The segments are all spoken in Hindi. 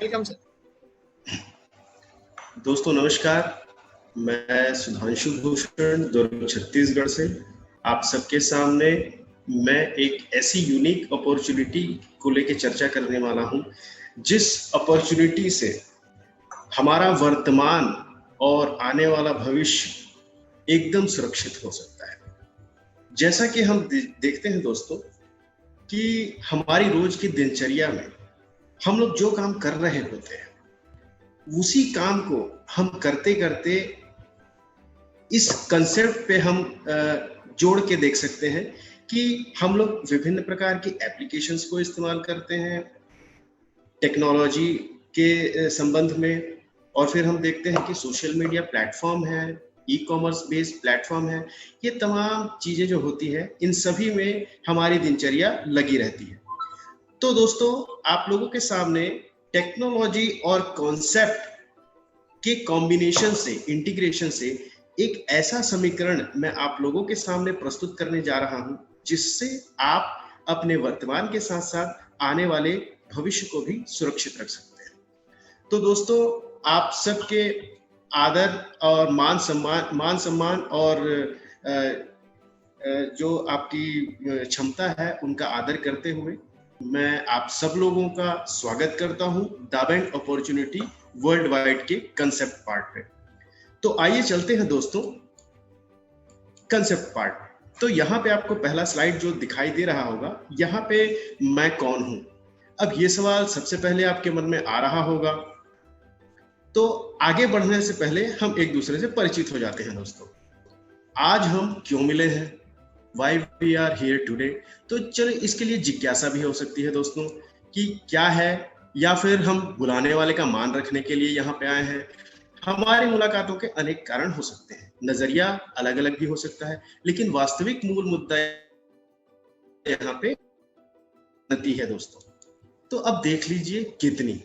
Welcome sir. दोस्तों नमस्कार, मैं सुधांशु भूषण दुर्ग छत्तीसगढ़ से आप सबके सामने मैं एक ऐसी यूनिक अपॉर्चुनिटी को लेकर चर्चा करने वाला हूं, जिस अपॉर्चुनिटी से हमारा वर्तमान और आने वाला भविष्य एकदम सुरक्षित हो सकता है। जैसा कि हम देखते हैं दोस्तों कि हमारी रोज की दिनचर्या में हम लोग जो काम कर रहे होते हैं, उसी काम को हम करते करते इस कंसेप्ट पे हम जोड़ के देख सकते हैं कि हम लोग विभिन्न प्रकार की एप्लीकेशंस को इस्तेमाल करते हैं टेक्नोलॉजी के संबंध में, और फिर हम देखते हैं कि सोशल मीडिया प्लेटफॉर्म है, ई कॉमर्स बेस्ड प्लेटफॉर्म है। ये तमाम चीजें जो होती है, इन सभी में हमारी दिनचर्या लगी रहती है। तो दोस्तों, आप लोगों के सामने टेक्नोलॉजी और कॉन्सेप्ट के कॉम्बिनेशन से, इंटीग्रेशन से एक ऐसा समीकरण मैं आप लोगों के सामने प्रस्तुत करने जा रहा हूं, जिससे आप अपने वर्तमान के साथ साथ आने वाले भविष्य को भी सुरक्षित रख सकते हैं। तो दोस्तों, आप सबके आदर और मान सम्मान और जो आपकी क्षमता है उनका आदर करते हुए मैं आप सब लोगों का स्वागत करता हूं the bank opportunity world wide के कंसेप्ट पार्ट पे। तो आइए चलते हैं दोस्तों कंसेप्ट पार्ट। तो यहाँ पे आपको पहला स्लाइड जो दिखाई दे रहा होगा, यहाँ पे मैं कौन हूं। अब ये सवाल सबसे पहले आपके मन में आ रहा होगा। तो आगे बढ़ने से पहले हम एक दूसरे से परिचित हो जाते हैं दोस्तों। आज हम क्यों मिले हैं, Why we are here today। तो चलो, इसके लिए जिज्ञासा भी हो सकती है दोस्तों कि क्या है, या फिर हम बुलाने वाले का मान रखने के लिए यहाँ पे आए हैं। हमारी मुलाकातों के अनेक कारण हो सकते हैं, नजरिया अलग अलग भी हो सकता है, लेकिन वास्तविक मूल मुद्दा यहाँ पे उन्नति है दोस्तों। तो अब देख लीजिए कितनी।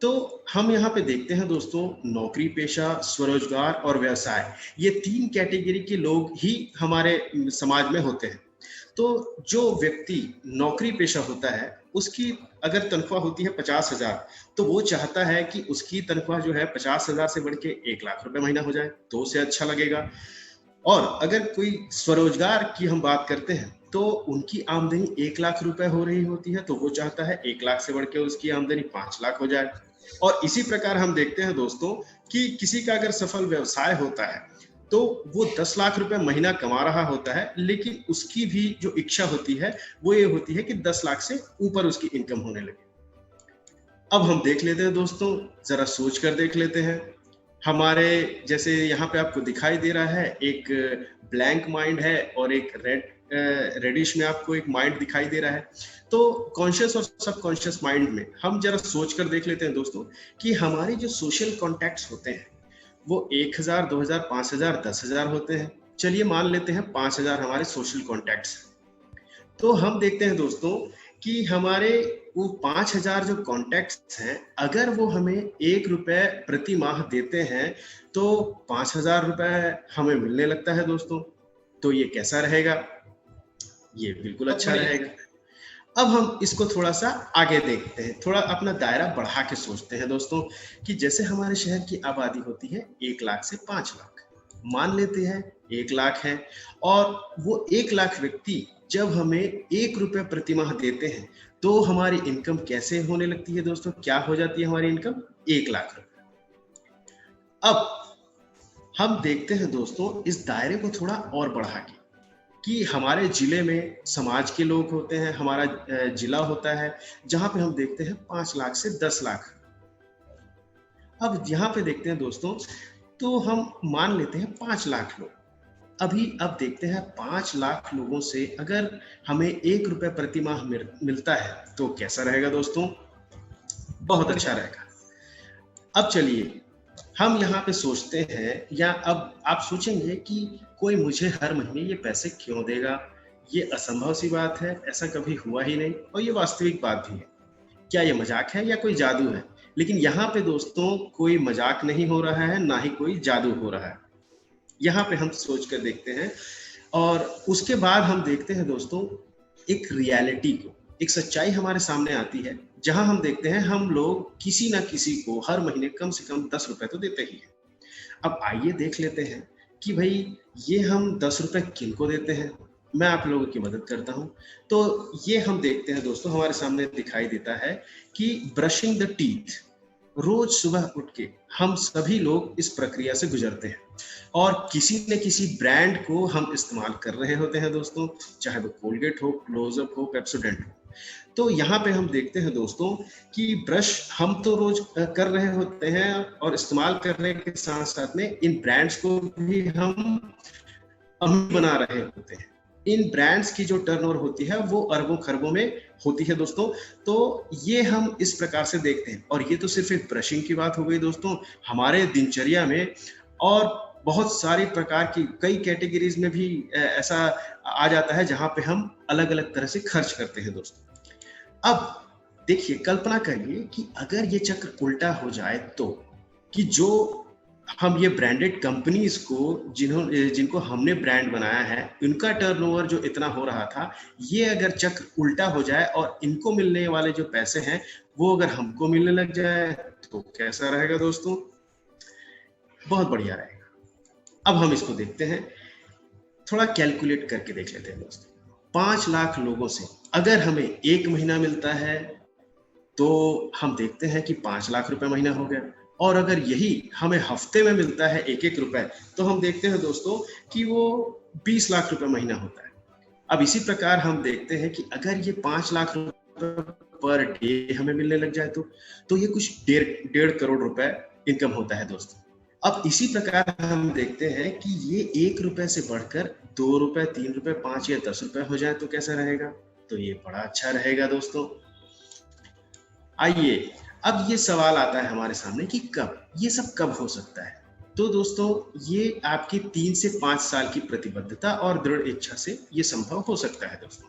तो हम यहाँ पे देखते हैं दोस्तों, नौकरी पेशा, स्वरोजगार और व्यवसाय, ये तीन कैटेगरी के लोग ही हमारे समाज में होते हैं। तो जो व्यक्ति नौकरी पेशा होता है, उसकी अगर तनख्वाह होती है 50,000, तो वो चाहता है कि उसकी तनख्वाह जो है 50,000 से बढ़ के 1 लाख रुपए महीना हो जाए, तो उसे अच्छा लगेगा। और अगर कोई स्वरोजगार की हम बात करते हैं, तो उनकी आमदनी 1 लाख रुपए हो रही होती है, तो वो चाहता है 1 लाख से बढ़ के उसकी आमदनी 5 लाख हो जाए। और इसी प्रकार हम देखते हैं दोस्तों कि किसी का अगर सफल व्यवसाय होता है, तो वो 10 लाख रुपए महीना कमा रहा होता है, लेकिन उसकी भी जो इच्छा होती है वो ये होती है कि 10 लाख से ऊपर उसकी इनकम होने लगे। अब हम देख लेते हैं दोस्तों, जरा सोच कर देख लेते हैं। हमारे जैसे यहाँ पे आपको दिखाई दे रहा है, एक ब्लैंक माइंड है और एक रेडिश में आपको एक माइंड दिखाई दे रहा है। तो कॉन्शियस और सबकॉन्शियस माइंड में हम जरा सोच कर देख लेते हैं दोस्तों कि हमारे जो सोशल कॉन्टैक्ट्स होते हैं वो 1000, 2000, 5000, 10,000 होते हैं। चलिए मान लेते हैं 5000 हमारे सोशल कॉन्टैक्ट्स। तो हम देखते हैं दोस्तों कि हमारे वो 5000 जो कॉन्टैक्ट्स हैं, अगर वो हमें 1 रुपए प्रति माह देते हैं, तो 5000 रुपए हमें मिलने लगता है दोस्तों। तो ये कैसा रहेगा? ये बिल्कुल अच्छा रहेगा। अब हम इसको थोड़ा सा आगे देखते हैं, थोड़ा अपना दायरा बढ़ा के सोचते हैं दोस्तों कि जैसे हमारे शहर की आबादी होती है 1 लाख से 5 लाख, मान लेते हैं 1 लाख है, और वो 1 लाख व्यक्ति जब हमें 1 रुपए प्रति माह देते हैं, तो हमारी इनकम कैसे होने लगती है दोस्तों? क्या हो जाती है हमारी इनकम? 1 लाख रुपए। अब हम देखते हैं दोस्तों इस दायरे को थोड़ा और बढ़ा के कि हमारे जिले में समाज के लोग होते हैं, हमारा जिला होता है जहां पे हम देखते हैं 5 लाख से 10 लाख। अब यहाँ पे देखते हैं दोस्तों, तो हम मान लेते हैं 5 लाख लोग। अब देखते हैं 5 लाख लोगों से अगर हमें 1 रुपए प्रति माह मिलता है, तो कैसा रहेगा दोस्तों? बहुत अच्छा रहेगा। अब चलिए हम यहाँ पे सोचते हैं, या अब आप सोचेंगे कि कोई मुझे हर महीने ये पैसे क्यों देगा? ये असंभव सी बात है, ऐसा कभी हुआ ही नहीं, और ये वास्तविक बात भी है। क्या ये मजाक है या कोई जादू है? लेकिन यहाँ पे दोस्तों कोई मजाक नहीं हो रहा है, ना ही कोई जादू हो रहा है। यहाँ पे हम सोच कर देखते हैं, और उसके बाद हम देखते हैं दोस्तों एक रियलिटी को, एक सच्चाई हमारे सामने आती है, जहां हम देखते हैं हम लोग किसी ना किसी को हर महीने कम से कम 10 रुपए तो देते ही हैं। अब आइए देख लेते हैं कि भाई ये हम 10 रुपए किनको देते हैं। मैं आप लोगों की मदद करता हूं। तो ये हम देखते हैं दोस्तों, हमारे सामने दिखाई देता है कि ब्रशिंग द टीथ, रोज सुबह उठ के हम सभी लोग इस प्रक्रिया से गुजरते हैं और किसी न किसी ब्रांड को हम इस्तेमाल कर रहे होते हैं दोस्तों, चाहे वो कोलगेट हो, क्लोजअप हो, पेप्सोडेंट हो। तो यहाँ पे हम देखते हैं दोस्तों कि ब्रश हम तो रोज कर रहे होते हैं और इस्तेमाल करने के साथ साथ में इन ब्रांड्स को भी हम बना रहे होते हैं। इन ब्रांड्स की जो टर्नओवर होती है वो अरबों खरबों में होती है दोस्तों। तो ये हम इस प्रकार से देखते हैं और ये तो सिर्फ एक ब्रशिंग की बात हो गई दोस्तों। हमारे दिनचर्या में और बहुत सारी प्रकार की कई कैटेगरीज में भी ऐसा आ जाता है जहां पे हम अलग अलग तरह से खर्च करते हैं दोस्तों। अब देखिए, कल्पना करिए कि अगर ये चक्र उल्टा हो जाए तो, कि जो हम ये ब्रांडेड कंपनीज को जिनको हमने ब्रांड बनाया है, उनका टर्नओवर जो इतना हो रहा था, ये अगर चक्र उल्टा हो जाए और इनको मिलने वाले जो पैसे हैं वो अगर हमको मिलने लग जाए तो कैसा रहेगा दोस्तों? बहुत बढ़िया रहेगा। अब हम इसको देखते हैं, थोड़ा कैलकुलेट करके देख लेते हैं दोस्तों। 5 लाख लोगों से अगर हमें 1 महीना मिलता है तो हम देखते हैं कि 5 लाख रुपए महीना हो गया, और अगर यही हमें हफ्ते में मिलता है 1-1 रुपए तो हम देखते हैं दोस्तों कि वो 20 लाख रुपए महीना होता है। अब इसी प्रकार हम देखते हैं कि अगर ये 5 लाख रुपए पर डे हमें मिलने लग जाए तो ये कुछ 1.5 करोड़ रुपए इनकम होता है दोस्तों। अब इसी प्रकार हम देखते हैं कि ये 1 रुपए से बढ़कर 2 रुपए, 3 रुपए, 5 या 10 रुपए हो जाए तो कैसा रहेगा? तो ये बड़ा अच्छा रहेगा दोस्तों। आइए, अब ये सवाल आता है हमारे सामने कि कब ये सब कब हो सकता है? तो दोस्तों, ये आपकी 3 से 5 साल की प्रतिबद्धता और दृढ़ इच्छा से ये संभव हो सकता है दोस्तों।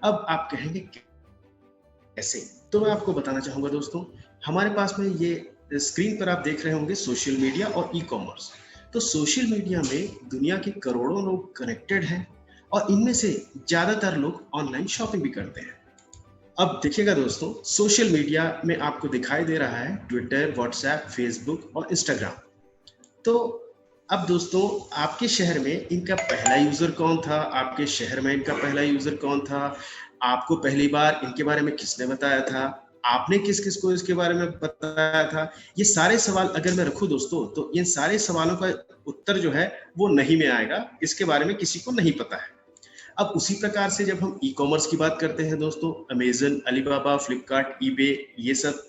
अब आप कहेंगे कैसे? तो मैं आपको बताना चाहूंगा दोस्तों, हमारे पास में ये स्क्रीन पर आप देख रहे होंगे सोशल मीडिया और ई कॉमर्स। तो सोशल मीडिया में दुनिया के करोड़ों लोग कनेक्टेड हैं और इनमें से ज्यादातर लोग ऑनलाइन शॉपिंग भी करते हैं। अब देखिएगा दोस्तों, सोशल मीडिया में आपको दिखाई दे रहा है ट्विटर, व्हाट्सएप, फेसबुक और इंस्टाग्राम। तो अब दोस्तों, आपके शहर में इनका पहला यूजर कौन था? आपके शहर में इनका पहला यूजर कौन था? आपको पहली बार इनके बारे में किसने बताया था? आपने किस किस को इसके बारे में बताया था? ये सारे सवाल अगर मैं रखूं दोस्तों, तो इन सारे सवालों का उत्तर जो है वो नहीं में आएगा, इसके बारे में किसी को नहीं पता है। अब उसी प्रकार से जब हम ई कॉमर्स की बात करते हैं दोस्तों, अमेजन, अलीबाबा, फ्लिपकार्ट, ईबे, ये सब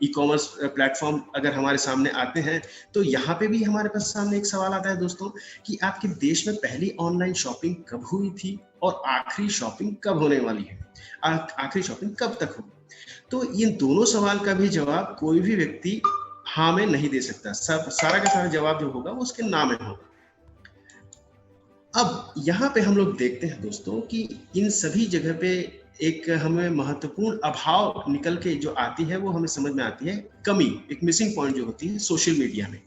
ई कॉमर्स प्लेटफॉर्म अगर हमारे सामने आते हैं तो यहाँ पे भी हमारे पास सामने एक सवाल आता है दोस्तों कि आपके देश में पहली ऑनलाइन शॉपिंग कब हुई थी और आखिरी शॉपिंग कब होने वाली है? आखिरी शॉपिंग कब तक होगी? तो इन दोनों सवाल का भी जवाब कोई भी व्यक्ति हाँ में नहीं दे सकता। सब सारा का सारा जवाब जो होगा वो उसके नाम में होगा। अब यहाँ पे हम लोग देखते हैं दोस्तों कि इन सभी जगह पे एक हमें महत्वपूर्ण अभाव निकल के जो आती है वो हमें समझ में आती है, कमी, एक मिसिंग पॉइंट जो होती है सोशल मीडिया में।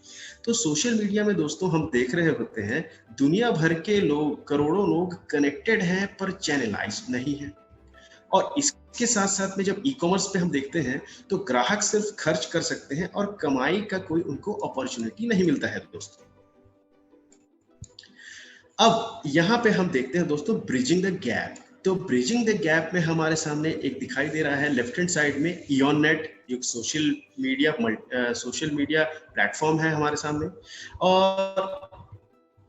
तो सोशल मीडिया में दोस्तों हम देख रहे होते हैं दुनिया भर के लोग, करोड़ों लोग कनेक्टेड हैं पर चैनलाइज्ड नहीं है। और इसके साथ साथ में जब ई कॉमर्स पे हम देखते हैं तो ग्राहक सिर्फ खर्च कर सकते हैं और कमाई का कोई उनको अपॉर्चुनिटी नहीं मिलता है दोस्तों। अब यहाँ पे हम देखते हैं दोस्तों ब्रिजिंग द गैप। तो ब्रिजिंग द गैप में हमारे सामने एक दिखाई दे रहा है लेफ्ट हैंड साइड में इयॉननेट, एक सोशल मीडिया प्लेटफॉर्म है हमारे सामने। और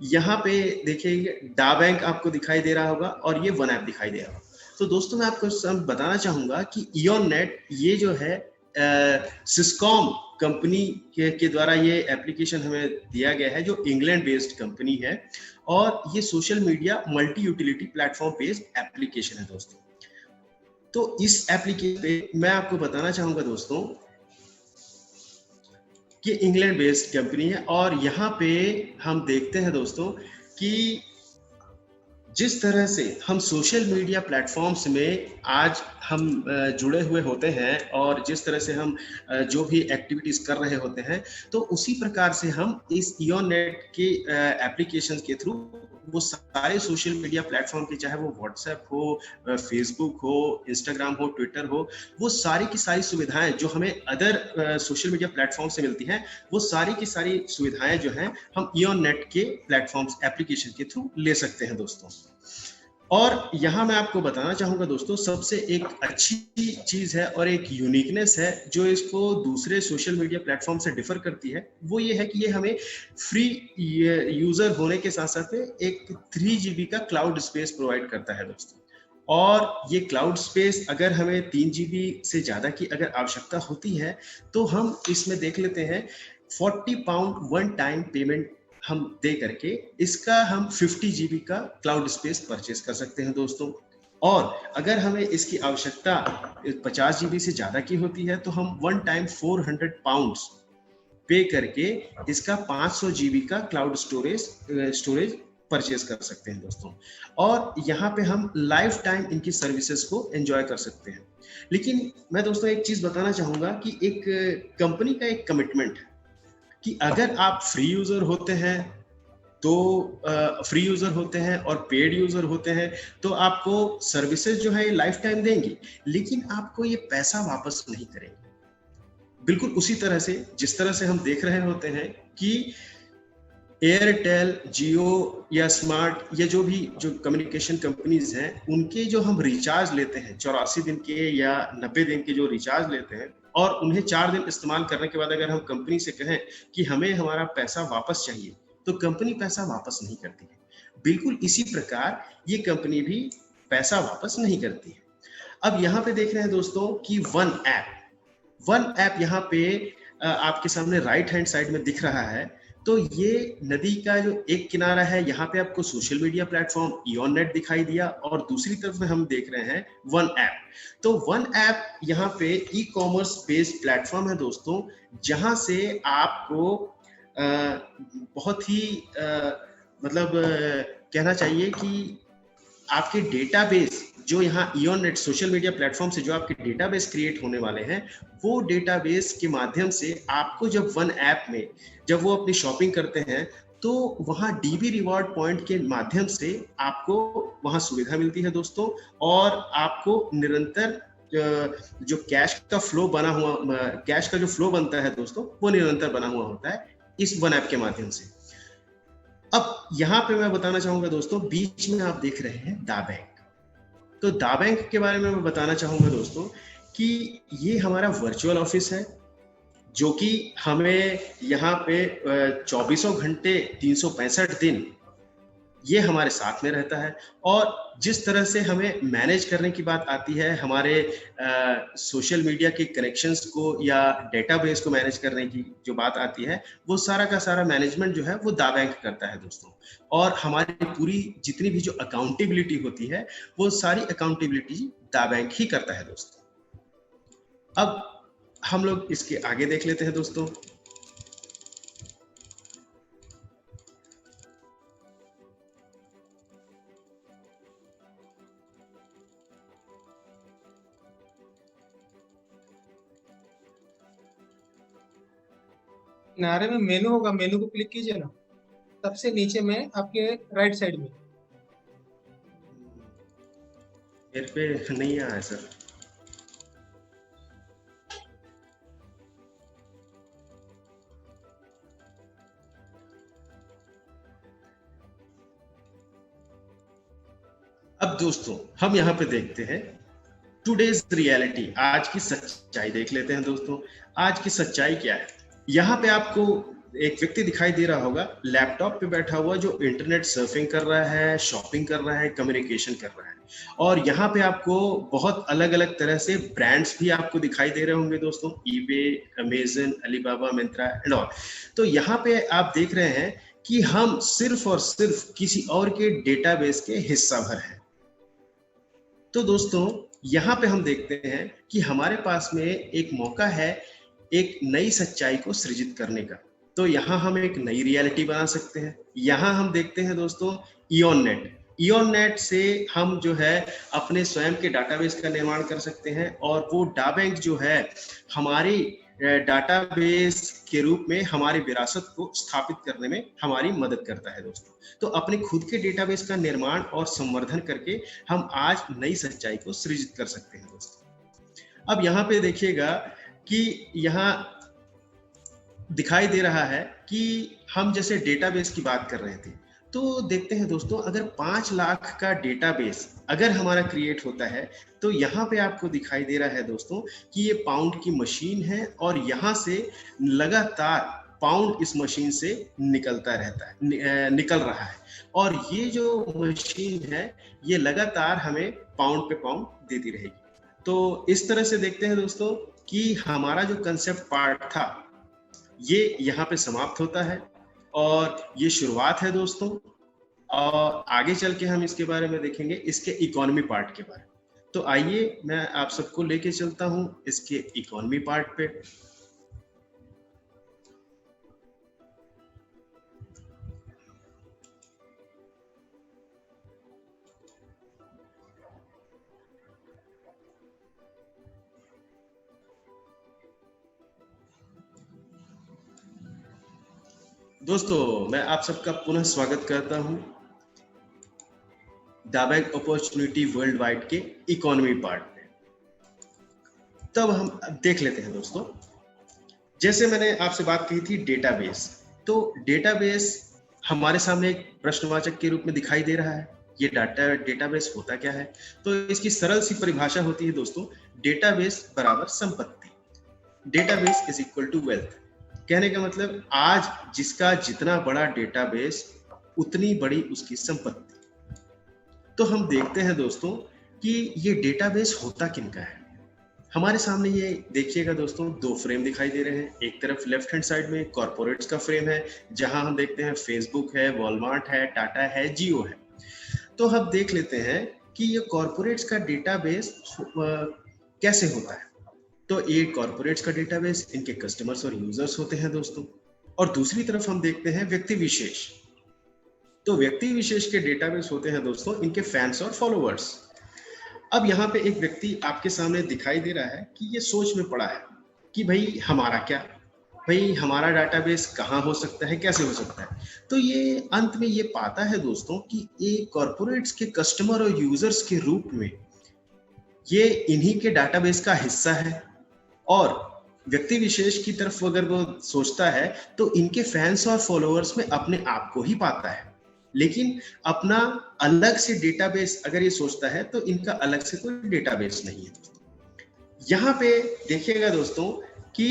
यहाँ पे देखिए डा बैंक आपको दिखाई दे रहा होगा और ये वन ऐप दिखाई दे रहा होगा। तो दोस्तों मैं आपको बताना चाहूंगा कि इयॉननेट ये जो है सिस्कॉम कंपनी के द्वारा ये एप्लीकेशन हमें दिया गया है, जो इंग्लैंड बेस्ड कंपनी है और ये social media multi utility platform based application है दोस्तों। तो इस एप्लीकेशन पे मैं आपको बताना चाहूंगा दोस्तों कि इंग्लैंड बेस्ड कंपनी है और यहाँ पे हम देखते हैं दोस्तों कि जिस तरह से हम सोशल मीडिया प्लेटफॉर्म्स में आज हम जुड़े हुए होते हैं और जिस तरह से हम जो भी एक्टिविटीज कर रहे होते हैं, तो उसी प्रकार से हम इस इयॉननेट के एप्लीकेशन के थ्रू वो सारे सोशल मीडिया प्लेटफॉर्म के, चाहे वो व्हाट्सएप हो, फेसबुक हो, इंस्टाग्राम हो, ट्विटर हो, वो सारी की सारी सुविधाएं जो हमें अदर सोशल मीडिया प्लेटफॉर्म से मिलती हैं, वो सारी की सारी सुविधाएं जो हैं हम इओन नेट के प्लेटफॉर्म्स एप्लीकेशन के थ्रू ले सकते हैं दोस्तों। और यहाँ मैं आपको बताना चाहूंगा दोस्तों, सबसे एक अच्छी चीज है और एक यूनिकनेस है जो इसको दूसरे सोशल मीडिया प्लेटफॉर्म से डिफर करती है, वो ये है कि ये हमें फ्री यूजर होने के साथ साथ एक 3 GB का क्लाउड स्पेस प्रोवाइड करता है दोस्तों। और ये क्लाउड स्पेस अगर हमें 3 GB से ज्यादा की अगर आवश्यकता होती है तो हम इसमें देख लेते हैं 40 पाउंड वन टाइम पेमेंट हम दे करके इसका हम 50 GB का क्लाउड स्पेस परचेस कर सकते हैं दोस्तों। और अगर हमें इसकी आवश्यकता 50 GB से ज्यादा की होती है तो हम वन टाइम 400 पाउंड पे करके इसका 500 GB का क्लाउड स्टोरेज परचेस कर सकते हैं दोस्तों। और यहाँ पे हम लाइफ टाइम इनकी सर्विसेज को एंजॉय कर सकते हैं। लेकिन मैं दोस्तों एक चीज बताना चाहूंगा कि एक कंपनी का एक कमिटमेंट है कि अगर आप फ्री यूजर होते हैं तो फ्री यूजर होते हैं और पेड यूजर होते हैं तो आपको सर्विसेज जो है लाइफ टाइम देंगी, लेकिन आपको ये पैसा वापस नहीं करेंगे। बिल्कुल उसी तरह से जिस तरह से हम देख रहे होते हैं कि एयरटेल, जियो या स्मार्ट या जो कम्युनिकेशन कंपनीज हैं, उनके जो हम रिचार्ज लेते हैं 84 दिन के या 90 दिन के जो रिचार्ज लेते हैं, और उन्हें 4 दिन इस्तेमाल करने के बाद अगर हम कंपनी से कहें कि हमें हमारा पैसा वापस चाहिए तो कंपनी पैसा वापस नहीं करती है। बिल्कुल इसी प्रकार ये कंपनी भी पैसा वापस नहीं करती है। अब यहाँ पे देख रहे हैं दोस्तों कि वन ऐप यहाँ पे आपके सामने राइट हैंड साइड में दिख रहा है। तो ये नदी का जो एक किनारा है, यहाँ पे आपको social media platform Eon net दिखाई दिया और दूसरी तरफ में हम देख रहे हैं वन ऐप। तो वन ऐप यहाँ पे ई कॉमर्स बेस्ड प्लेटफॉर्म है दोस्तों, जहां से आपको बहुत ही कहना चाहिए कि आपके डेटाबेस जो यहाँ Eon net social media platform से जो आपके डेटाबेस क्रिएट होने वाले हैं, वो डेटाबेस के माध्यम से आपको जब वन ऐप में जब वो अपनी शॉपिंग करते हैं तो वहाँ डीबी रिवॉर्ड पॉइंट के माध्यम से आपको वहाँ सुविधा मिलती है दोस्तों। और आपको निरंतर जो कैश का जो फ्लो बनता है दोस्तों, वो निरंतर बना हुआ होता है इस वन ऐप के माध्यम से। अब यहाँ पे मैं बताना चाहूंगा दोस्तों, बीच में आप देख रहे हैं दा बैंक। तो दा बैंक के बारे में मैं बताना चाहूंगा दोस्तों कि ये हमारा वर्चुअल ऑफिस है जो कि हमें यहाँ पे 24 घंटे 365 दिन ये हमारे साथ में रहता है। और जिस तरह से हमें मैनेज करने की बात आती है, हमारे सोशल मीडिया के कनेक्शंस को या डेटाबेस को मैनेज करने की जो बात आती है, वो सारा का सारा मैनेजमेंट जो है वो दा बैंक करता है दोस्तों। और हमारी पूरी जितनी भी जो अकाउंटेबिलिटी होती है, वो सारी अकाउंटेबिलिटी दा बैंक ही करता है दोस्तों। अब हम लोग इसके आगे देख लेते हैं दोस्तों। किनारे में मेनू होगा, मेनू को क्लिक कीजिए ना, सबसे नीचे में आपके राइट साइड में। मेरे पे नहीं आया सर। अब दोस्तों हम यहाँ पे देखते हैं टुडेज रियलिटी, आज की सच्चाई देख लेते हैं दोस्तों। आज की सच्चाई क्या है? यहाँ पे आपको एक व्यक्ति दिखाई दे रहा होगा लैपटॉप पे बैठा हुआ, जो इंटरनेट सर्फिंग कर रहा है, शॉपिंग कर रहा है, कम्युनिकेशन कर रहा है। और यहाँ पे आपको बहुत अलग अलग तरह से ब्रांड्स भी आपको दिखाई दे रहे होंगे दोस्तों, eBay, Amazon, Alibaba, Myntra and all. तो यहाँ पे आप देख रहे हैं कि हम सिर्फ और सिर्फ किसी और के डेटाबेस के हिस्सा भर हैं। तो दोस्तों यहाँ पे हम देखते हैं कि हमारे पास में एक मौका है एक नई सच्चाई को सृजित करने का। तो यहाँ हम एक नई रियलिटी बना सकते हैं। यहाँ हम देखते हैं दोस्तों इओन नेट से हम जो है अपने स्वयं के डाटाबेस का निर्माण कर सकते हैं। और वो दा बैंक जो है हमारी डाटाबेस के रूप में हमारी विरासत को स्थापित करने में हमारी मदद करता है दोस्तों। तो अपने खुद के डेटाबेस का निर्माण और संवर्धन करके हम आज नई सच्चाई को सृजित कर सकते हैं दोस्तों। अब यहाँ पे देखिएगा कि यहाँ दिखाई दे रहा है कि हम जैसे डेटाबेस की बात कर रहे थे, तो देखते हैं दोस्तों, अगर 5 लाख का डेटाबेस अगर हमारा क्रिएट होता है, तो यहाँ पे आपको दिखाई दे रहा है दोस्तों कि ये पाउंड की मशीन है और यहाँ से लगातार पाउंड इस मशीन से निकलता रहता है, निकल रहा है, और ये जो मशीन है ये लगातार हमें पाउंड पे पाउंड देती रहेगी। तो इस तरह से देखते हैं दोस्तों कि हमारा जो कंसेप्ट पार्ट था ये यहाँ पे समाप्त होता है और ये शुरुआत है दोस्तों, और आगे चल के हम इसके बारे में देखेंगे इसके इकोनॉमी पार्ट के बारे में। तो आइए मैं आप सबको लेके चलता हूँ इसके इकोनॉमी पार्ट पे। दोस्तों मैं आप सबका पुनः स्वागत करता हूं दाबैंक अपॉर्चुनिटी वर्ल्ड वाइड के इकोनॉमी पार्ट में। तब हम देख लेते हैं दोस्तों, जैसे मैंने आपसे बात की थी डेटाबेस, तो डेटाबेस हमारे सामने एक प्रश्नवाचक के रूप में दिखाई दे रहा है। ये डेटाबेस होता क्या है? तो इसकी सरल सी परिभाषा होती है दोस्तों, डेटाबेस बराबर संपत्ति, database is equal to wealth. कहने का मतलब आज जिसका जितना बड़ा डेटाबेस उतनी बड़ी उसकी संपत्ति। तो हम देखते हैं दोस्तों कि ये डेटाबेस होता किनका है। हमारे सामने ये देखिएगा दोस्तों, 2 फ्रेम दिखाई दे रहे हैं। एक तरफ लेफ्ट हैंड साइड में कॉर्पोरेट्स का फ्रेम है, जहां हम देखते हैं फेसबुक है, वॉलमार्ट है, टाटा है, जियो है। तो हम देख लेते हैं कि ये कॉर्पोरेट्स का डेटाबेस कैसे होता है। तो ये कॉर्पोरेट्स का डेटाबेस इनके कस्टमर्स और यूजर्स होते हैं दोस्तों, और दूसरी तरफ हम देखते हैं व्यक्ति विशेष। तो व्यक्ति विशेष के डेटाबेस होते हैं दोस्तों इनके फैंस और फॉलोअर्स। अब यहाँ पे एक व्यक्ति आपके सामने दिखाई दे रहा है कि ये सोच में पड़ा है कि भाई हमारा क्या, भाई हमारा डेटाबेस कहाँ हो सकता है, कैसे हो सकता है। तो ये अंत में ये पाता है दोस्तों कि ये कॉर्पोरेट्स के कस्टमर और यूजर्स के रूप में ये इन्हीं के डेटाबेस का हिस्सा है, और व्यक्ति विशेष की तरफ अगर वो सोचता है तो इनके फैंस और फॉलोअर्स में अपने आप को ही पाता है। लेकिन अपना अलग से डेटाबेस अगर ये सोचता है तो इनका अलग से कोई डेटाबेस नहीं है। यहाँ पे देखिएगा दोस्तों कि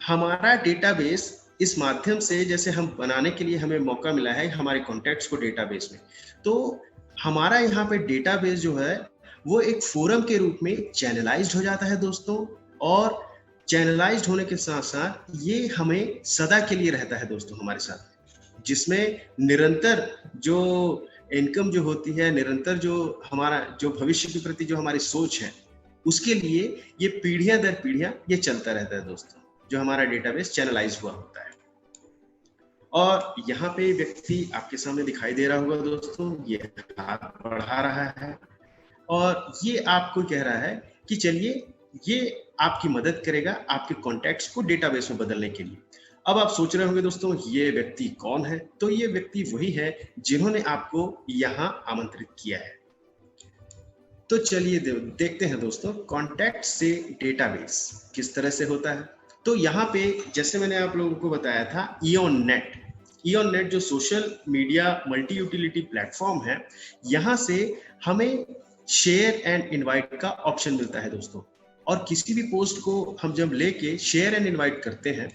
हमारा डेटाबेस इस माध्यम से जैसे हम बनाने के लिए हमें मौका मिला है हमारे कॉन्टैक्ट्स को डेटाबेस में, तो हमारा यहाँ पे डेटाबेस जो है वो एक फोरम के रूप में चैनलाइज्ड हो जाता है दोस्तों, और चैनलाइज्ड होने के साथ साथ ये हमें सदा के लिए रहता है दोस्तों हमारे साथ, जिसमें निरंतर जो इनकम जो होती है, निरंतर जो हमारा जो भविष्य के प्रति जो हमारी सोच है, उसके लिए ये पीढ़ियां दर पीढ़ियां ये चलता रहता है दोस्तों, जो हमारा डेटाबेस चैनलाइज हुआ होता है। और यहाँ पे व्यक्ति आपके सामने दिखाई दे रहा होगा दोस्तों, ये हाथ बढ़ा रहा है और ये आपको कह रहा है कि चलिए ये आपकी मदद करेगा आपके कॉन्टैक्ट्स को डेटाबेस में बदलने के लिए। अब आप सोच रहे होंगे दोस्तों ये व्यक्ति कौन है? तो ये व्यक्ति वही है जिन्होंने आपको यहाँ आमंत्रित किया है। तो चलिए देखते हैं दोस्तों कॉन्टैक्ट से डेटाबेस किस तरह से होता है। तो यहाँ पे जैसे मैंने आप लोगों को बताया था इयॉन नेट जो social media multi utility platform है, यहाँ से हमें शेयर एंड इनवाइट का ऑप्शन मिलता है दोस्तों। और किसी भी पोस्ट को हम जब लेके शेयर एंड इनवाइट करते हैं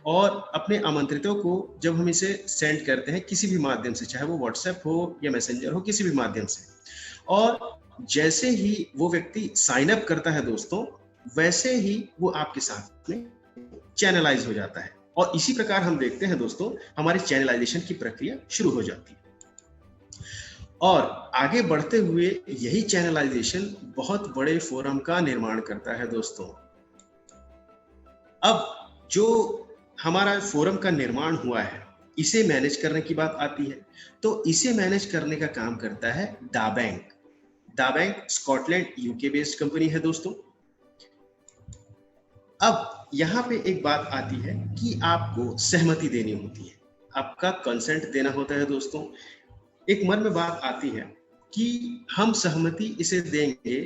और अपने आमंत्रितों को जब हम इसे सेंड करते हैं किसी भी माध्यम से, चाहे वो व्हाट्सएप हो या मैसेंजर हो, किसी भी माध्यम से, और जैसे ही वो व्यक्ति साइन अप करता है दोस्तों, वैसे ही वो आपके साथ में चैनलाइज हो जाता है। और इसी प्रकार हम देखते हैं दोस्तों हमारी चैनलाइजेशन की प्रक्रिया शुरू हो जाती है। और आगे बढ़ते हुए यही चैनलाइजेशन बहुत बड़े फोरम का निर्माण करता है दोस्तों। अब जो हमारा फोरम का निर्माण हुआ है, इसे मैनेज करने की बात आती है। तो इसे मैनेज करने का काम करता है दाबैंक स्कॉटलैंड यूके बेस्ड कंपनी है दोस्तों। अब यहाँ पे एक बात आती है कि आपको सहमति देनी होती है, आपका कंसेंट देना होता है दोस्तों। एक मन में बात आती है कि हम सहमति इसे देंगे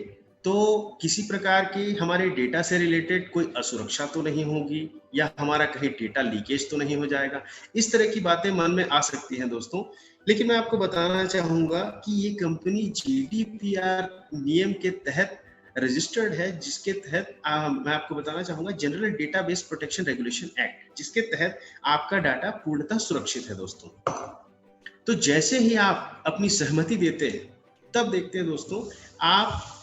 तो किसी प्रकार की हमारे डेटा से रिलेटेड कोई असुरक्षा तो नहीं होगी, या हमारा कहीं डेटा लीकेज तो नहीं हो जाएगा। इस तरह की बातें मन में आ सकती हैं दोस्तों। लेकिन मैं आपको बताना चाहूंगा कि ये कंपनी जीडीपीआर नियम के तहत रजिस्टर्ड है, जिसके तहत मैं आपको बताना चाहूंगा general database protection regulation act, जिसके तहत आपका डाटा पूर्णतः सुरक्षित है दोस्तों। तो जैसे ही आप अपनी सहमति देते हैं, तब देखते हैं दोस्तों आप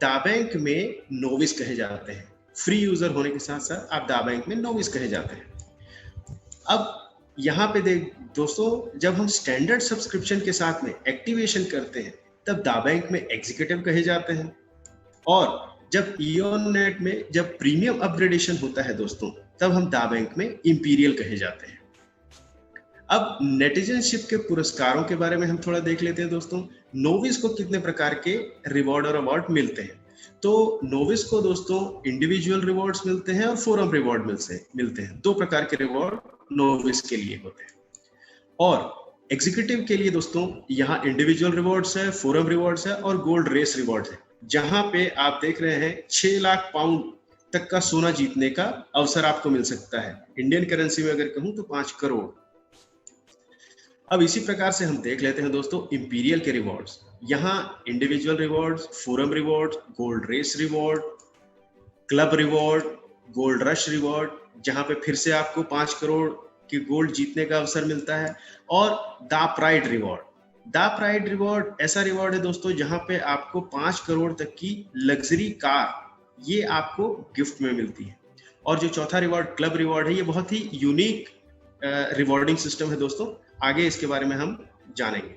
दाबैंक में नोविस कहे जाते हैं। फ्री यूजर होने के साथ साथ आप दाबैंक में नोविस कहे जाते हैं। अब यहाँ पे देख दोस्तों, जब हम स्टैंडर्ड सब्सक्रिप्शन के साथ में एक्टिवेशन करते हैं, तब दाबैंक में एग्जीक्यूटिव कहे जाते हैं। और जब इयोनेट में जब प्रीमियम अपग्रेडेशन होता है दोस्तों, तब हम दाबैंक में इंपीरियल कहे जाते हैं। अब नेटिजनशिप के पुरस्कारों के बारे में हम थोड़ा देख लेते हैं दोस्तों। नोविस को कितने प्रकार के रिवॉर्ड और अवार्ड मिलते हैं। तो नोविस को दोस्तों इंडिविजुअल रिवॉर्ड्स मिलते हैं और फोरम रिवॉर्ड मिलते हैं। दो प्रकार के रिवॉर्ड नोविस के लिए होते हैं। और एग्जीक्यूटिव के लिए दोस्तों यहाँ इंडिविजुअल रिवॉर्ड्स है, फोरम रिवॉर्ड्स है और गोल्ड रेस रिवॉर्ड्स है, जहां पे आप देख रहे हैं 6 लाख पाउंड तक का सोना जीतने का अवसर आपको मिल सकता है। इंडियन करेंसी में अगर कहूं तो 5 करोड़। अब इसी प्रकार से हम देख लेते हैं दोस्तों इंपीरियल के रिवॉर्ड्स। यहाँ individual rewards, forum rewards, gold race reward, club reward, gold rush reward, जहां पे फिर से आपको 5 करोड़ की गोल्ड जीतने का अवसर मिलता है, और the pride reward. The pride reward ऐसा रिवॉर्ड है दोस्तों जहां पे आपको 5 करोड़ तक की लग्जरी कार ये आपको गिफ्ट में मिलती है। और जो चौथा रिवॉर्ड क्लब रिवॉर्ड है, ये बहुत ही यूनिक रिवॉर्डिंग सिस्टम है दोस्तों। आगे इसके बारे में हम जानेंगे।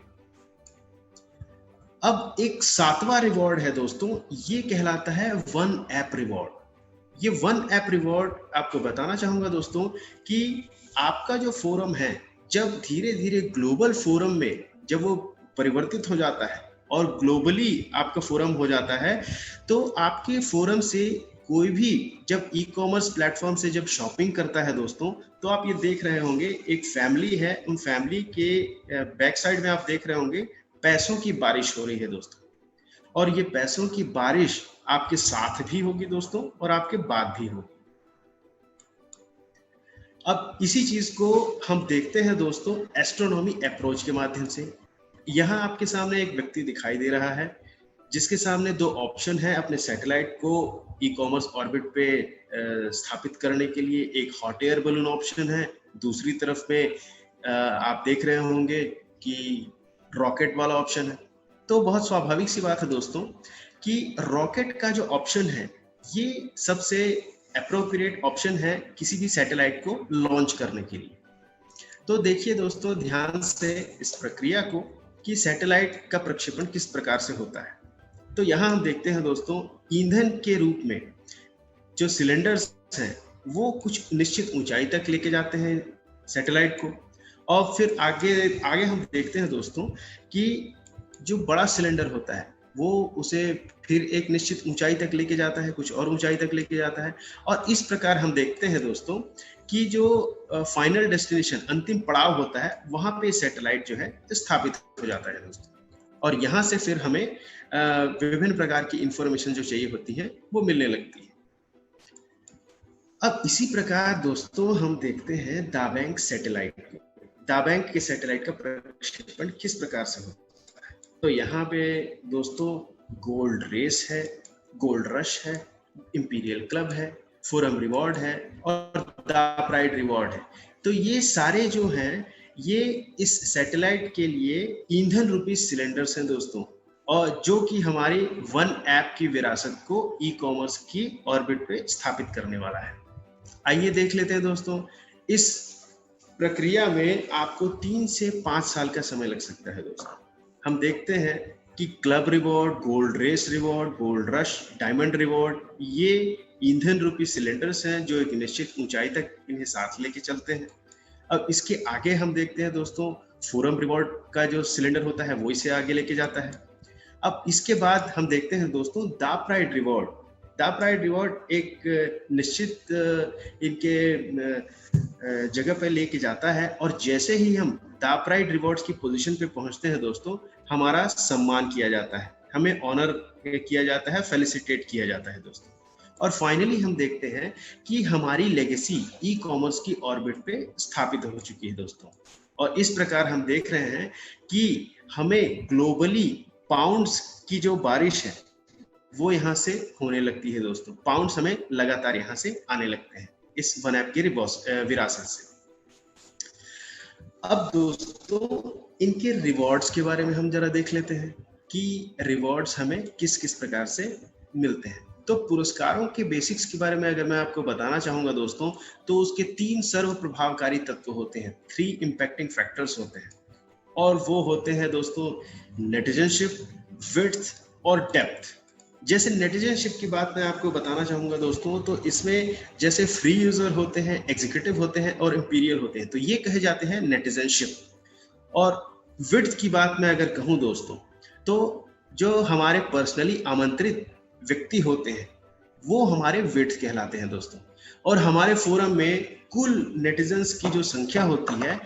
अब एक 7वां रिवॉर्ड है दोस्तों, ये कहलाता है वन ऐप रिवॉर्ड। ये वन ऐप रिवॉर्ड आपको बताना चाहूंगा दोस्तों कि आपका जो फोरम है, जब धीरे धीरे ग्लोबल फोरम में जब वो परिवर्तित हो जाता है और ग्लोबली आपका फोरम हो जाता है, तो आपके फोरम से कोई भी जब ई कॉमर्स प्लेटफॉर्म से जब शॉपिंग करता है दोस्तों, तो आप ये देख रहे होंगे एक फैमिली है, उन फैमिली के बैक साइड में आप देख रहे होंगे पैसों की बारिश हो रही है दोस्तों। और ये पैसों की बारिश आपके साथ भी होगी दोस्तों और आपके बाद भी होगी। अब इसी चीज को हम देखते हैं दोस्तों एस्ट्रोनॉमी अप्रोच के माध्यम से। यहाँ आपके सामने एक व्यक्ति दिखाई दे रहा है, जिसके सामने 2 ऑप्शन है अपने सैटेलाइट को ई कॉमर्स ऑर्बिट पे स्थापित करने के लिए। एक हॉट एयर बलून ऑप्शन है, दूसरी तरफ में आप देख रहे होंगे कि रॉकेट वाला ऑप्शन है। तो बहुत स्वाभाविक सी बात है दोस्तों कि रॉकेट का जो ऑप्शन है, ये सबसे एप्रोप्रिएट ऑप्शन है किसी भी सैटेलाइट को लॉन्च करने के लिए। तो देखिए दोस्तों ध्यान से इस प्रक्रिया को कि सैटेलाइट का प्रक्षेपण किस प्रकार से होता है। तो यहाँ हम देखते हैं दोस्तों ईंधन के रूप में जो सिलेंडर्स हैं वो कुछ निश्चित ऊंचाई तक लेके जाते हैं सैटेलाइट को, और फिर आगे हम देखते हैं दोस्तों कि जो बड़ा सिलेंडर होता है वो उसे फिर एक निश्चित ऊंचाई तक लेके जाता है, कुछ और ऊंचाई तक लेके जाता है। और इस प्रकार हम देखते हैं दोस्तों कि जो फाइनल डेस्टिनेशन अंतिम पड़ाव होता है, वहां पे सैटेलाइट जो है स्थापित हो जाता है दोस्तों। और यहाँ से फिर हमें विभिन्न प्रकार की इंफॉर्मेशन जो चाहिए होती है वो मिलने लगती है। अब इसी प्रकार दोस्तों हम देखते हैं दाबैंक सैटेलाइट को। दाबैंक के सैटेलाइट का प्रक्षेपण किस प्रकार से होता है। तो यहाँ पे दोस्तों गोल्ड रेस है, गोल्ड रश है, इंपीरियल क्लब है, फोरम रिवॉर्ड है और द प्राइड रिवॉर्ड है। तो ये सारे जो हैं ये इस सैटेलाइट के लिए ईंधन रूपी सिलेंडर्स हैं दोस्तों, और जो कि हमारी वन ऐप की विरासत को ई कॉमर्स की ऑर्बिट पे स्थापित करने वाला है। आइए देख लेते हैं दोस्तों, इस प्रक्रिया में आपको 3 से 5 साल का समय लग सकता है दोस्तों। हम देखते हैं कि club reward, gold race reward, gold rush, diamond reward, ये ईंधन रूपी सिलेंडर्स हैं जो एक निश्चित ऊंचाई तक इन्हें साथ लेके चलते हैं। अब इसके आगे हम देखते हैं दोस्तों फोरम रिवॉर्ड का जो सिलेंडर होता है वो इसे आगे लेके जाता है। अब इसके बाद हम देखते हैं दोस्तों the pride reward. The pride reward एक निश्चित इनके जगह पे लेके जाता है, और जैसे ही हम द प्राइड रिवॉर्ड्स की पोजीशन पे पहुंचते हैं दोस्तों, हमारा सम्मान किया जाता है, हमें ऑनर किया जाता है, फेलिसिटेट किया जाता है दोस्तों। और फाइनली हम देखते हैं कि हमारी लेगेसी ई कॉमर्स की ऑर्बिट पे स्थापित हो चुकी है दोस्तों। और इस प्रकार हम देख रहे हैं कि हमें ग्लोबली पाउंड्स की जो बारिश है वो यहाँ से होने लगती है दोस्तों। पाउंड्स हमें लगातार यहाँ से आने लगते हैं इस वन ऐप की विरासत से। अब दोस्तों इनके रिवॉर्ड्स के बारे में हम जरा देख लेते हैं कि रिवॉर्ड्स हमें किस किस प्रकार से मिलते हैं। तो पुरस्कारों के बेसिक्स के बारे में अगर मैं आपको बताना चाहूंगा दोस्तों, तो उसके 3 सर्व प्रभावकारी तत्व होते हैं, 3 इम्पैक्टिंग फैक्टर्स होते हैं, और वो होते हैं दोस्तों नेटिजनशिप, विड्थ और डेप्थ। जैसे नेटिजनशिप की बात मैं आपको बताना चाहूंगा दोस्तों, तो इसमें जैसे फ्री यूजर होते हैं, एग्जीक्यूटिव होते हैं और इंपीरियल होते हैं, तो ये कहे जाते हैं नेटिजनशिप। और विड्थ की बात मैं अगर कहूं दोस्तों, तो जो हमारे पर्सनली आमंत्रित व्यक्ति होते हैं वो हमारे विड्थ कहलाते हैं दोस्तों। और हमारे फोरम में कुल नेटिजन्स की जो संख्या होती है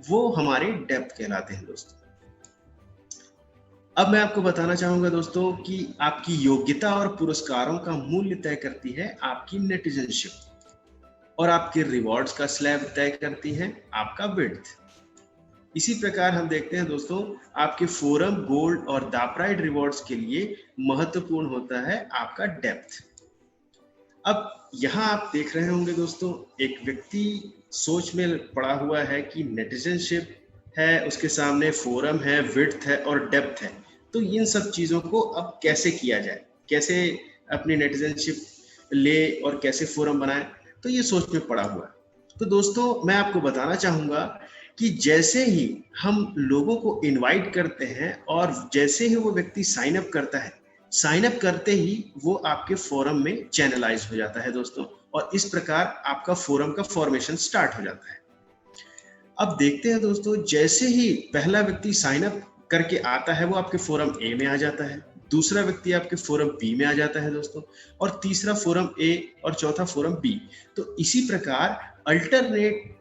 वो हमारे डेप्थ कहलाते हैं दोस्तों। अब मैं आपको बताना चाहूंगा दोस्तों कि आपकी योग्यता और पुरस्कारों का मूल्य तय करती है आपकी नेटिजनशिप, और आपके रिवॉर्ड्स का स्लैब तय करती है आपका विड्थ। इसी प्रकार हम देखते हैं दोस्तों, आपके फोरम, गोल्ड और द प्राइड रिवॉर्ड्स के लिए महत्वपूर्ण होता है आपका डेप्थ। अब यहाँ आप देख रहे होंगे दोस्तों, एक व्यक्ति सोच में पड़ा हुआ है कि नेटिजनशिप है, उसके सामने फोरम है, विड्थ है और डेप्थ है, तो इन सब चीजों को अब कैसे किया जाए, कैसे अपनी नेटिजनशिप ले और कैसे फोरम बनाए, तो ये सोच में पड़ा हुआ है। तो दोस्तों मैं आपको बताना चाहूंगा कि जैसे ही हम लोगों को इनवाइट करते हैं और जैसे ही वो व्यक्ति साइन अप करता है, साइन अप करते ही वो आपके फोरम में चैनलाइज हो जाता है दोस्तों, और इस प्रकार आपका फोरम का फॉर्मेशन स्टार्ट हो जाता है। अब देखते हैं दोस्तों, जैसे ही पहला व्यक्ति साइन अप करके आता है वो आपके फोरम ए में आ जाता है, दूसरा व्यक्ति आपके फोरम बी में आ जाता है दोस्तों, और तीसरा फोरम ए और चौथा फोरम बी। तो इसी प्रकार अल्टरनेट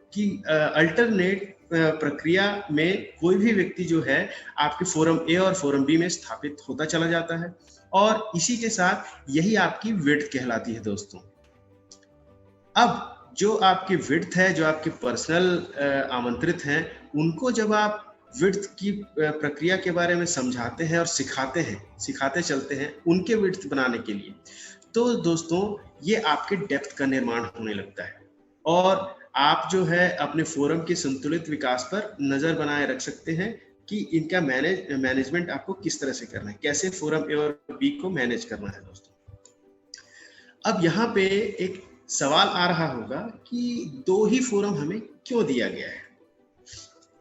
प्रक्रिया में कोई भी व्यक्ति जो है आपके फोरम ए और फोरम बी में स्थापित होता चला जाता है, और इसी के साथ यही आपकी विड्थ कहलाती है दोस्तों। अब जो आपकी विड्थ है, जो आपके पर्सनल आमंत्रित हैं, उनको जब आप विड्थ की प्रक्रिया के बारे में समझाते हैं और सिखाते चलते हैं उनके विड्थ बनाने के लिए, तो दोस्तों ये आपके डेप्थ का निर्माण होने लगता है, और आप जो है अपने फोरम के संतुलित विकास पर नजर बनाए रख सकते हैं कि इनका मैनेजमेंट आपको किस तरह से करना है, कैसे फोरम ए और बी को मैनेज करना है दोस्तों। अब यहाँ पे एक सवाल आ रहा होगा कि 2 ही फोरम हमें क्यों दिया गया है।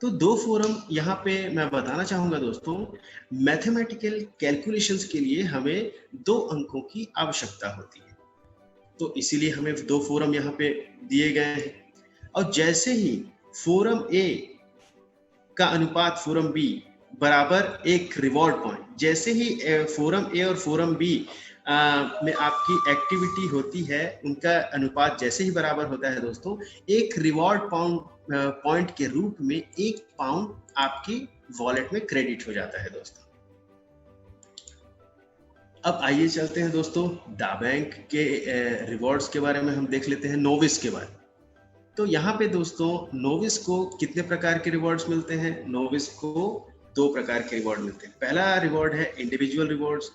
तो 2 फोरम यहाँ पे मैं बताना चाहूंगा दोस्तों, मैथमेटिकल कैलकुलेशंस के लिए हमें 2 अंकों की आवश्यकता होती है, तो इसीलिए हमें 2 फोरम यहाँ पे दिए गए हैं। और जैसे ही फोरम ए का अनुपात फोरम बी बराबर एक रिवॉर्ड पॉइंट, जैसे ही फोरम ए और फोरम बी में आपकी एक्टिविटी होती है, उनका अनुपात जैसे ही बराबर होता है दोस्तों, एक रिवॉर्ड पॉइंट के रूप में 1 पाउंड आपकी वॉलेट में क्रेडिट हो जाता है दोस्तों। अब आइए चलते हैं दोस्तों, द बैंक के रिवॉर्ड्स के बारे में हम देख लेते हैं, नोविस के बारे में। तो यहाँ पे दोस्तों नोविस को कितने प्रकार के रिवॉर्ड्स मिलते हैं? नोविस को 2 प्रकार के रिवॉर्ड मिलते हैं। पहला रिवॉर्ड है इंडिविजुअल रिवॉर्ड्स।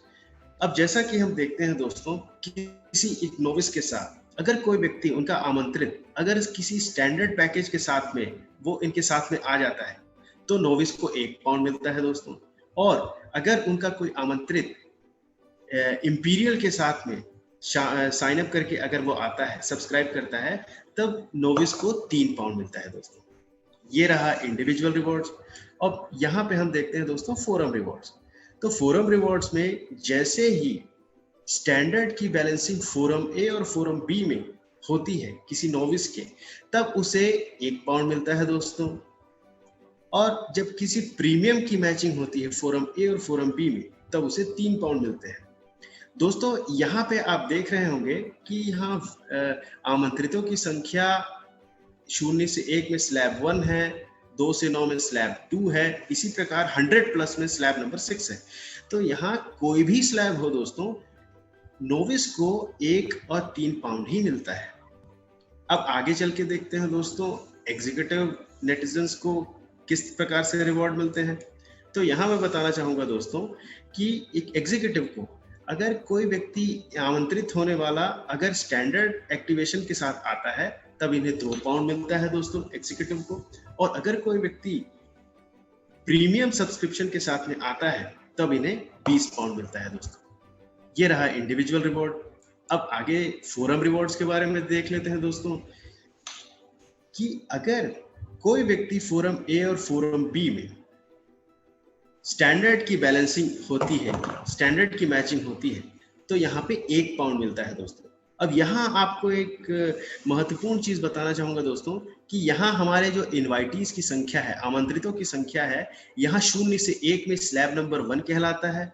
अब जैसा कि हम देखते हैं दोस्तों, किसी एक नोविस के साथ अगर कोई व्यक्ति उनका आमंत्रित अगर किसी स्टैंडर्ड पैकेज के साथ में वो इनके साथ में आ जाता है, तो नोविस को 1 पाउंड मिलता है दोस्तों। और अगर उनका कोई आमंत्रित इंपीरियल के साथ में साइन अप करके अगर वो आता है, सब्सक्राइब करता है, तब नोविस को 3 पाउंड मिलता है दोस्तों। ये रहा इंडिविजुअल रिवॉर्ड्स। अब यहाँ पे हम देखते हैं दोस्तों फोरम रिवॉर्ड्स। तो फोरम रिवॉर्ड्स में जैसे ही स्टैंडर्ड की बैलेंसिंग फोरम ए और फोरम बी में होती है किसी नोविस के, तब उसे 1 पाउंड मिलता है दोस्तों। और जब किसी प्रीमियम की मैचिंग होती है फोरम ए और फोरम बी में, तब उसे 3 पाउंड मिलते हैं। दोस्तों यहाँ पे आप देख रहे होंगे कि यहाँ आमंत्रितों की संख्या 0 से 1 में स्लैब 1 है, 2 से 9 में स्लैब 2 है, इसी प्रकार 100 प्लस में स्लैब नंबर 6 है। तो यहाँ कोई भी स्लैब हो दोस्तों, नोविस को 1 और 3 पाउंड ही मिलता है। अब आगे चल के देखते हैं दोस्तों एग्जीक्यूटिव नेटिजन्स को किस प्रकार से रिवॉर्ड मिलते हैं। तो यहाँ मैं बताना चाहूंगा दोस्तों कि एक एग्जीक्यूटिव को अगर कोई व्यक्ति आमंत्रित होने वाला अगर स्टैंडर्ड एक्टिवेशन के साथ आता है तब इन्हें 2 पाउंड मिलता है दोस्तों एग्जीक्यूटिव को, और अगर कोई व्यक्ति प्रीमियम सब्सक्रिप्शन के साथ में आता है तब इन्हें 20 पाउंड मिलता है दोस्तों। ये रहा इंडिविजुअल रिवॉर्ड। अब आगे फोरम रिवॉर्ड्स के बारे में देख लेते हैं दोस्तों कि अगर कोई व्यक्ति फोरम ए और फोरम बी में स्टैंडर्ड की बैलेंसिंग होती है, स्टैंडर्ड की मैचिंग होती है, तो यहाँ पे 1 पाउंड मिलता है दोस्तों। अब यहाँ आपको एक महत्वपूर्ण चीज बताना चाहूंगा दोस्तों कि यहाँ हमारे जो इनवाइटीज की संख्या है, आमंत्रितों की संख्या है, यहाँ 0 से 1 में स्लैब नंबर 1 कहलाता है।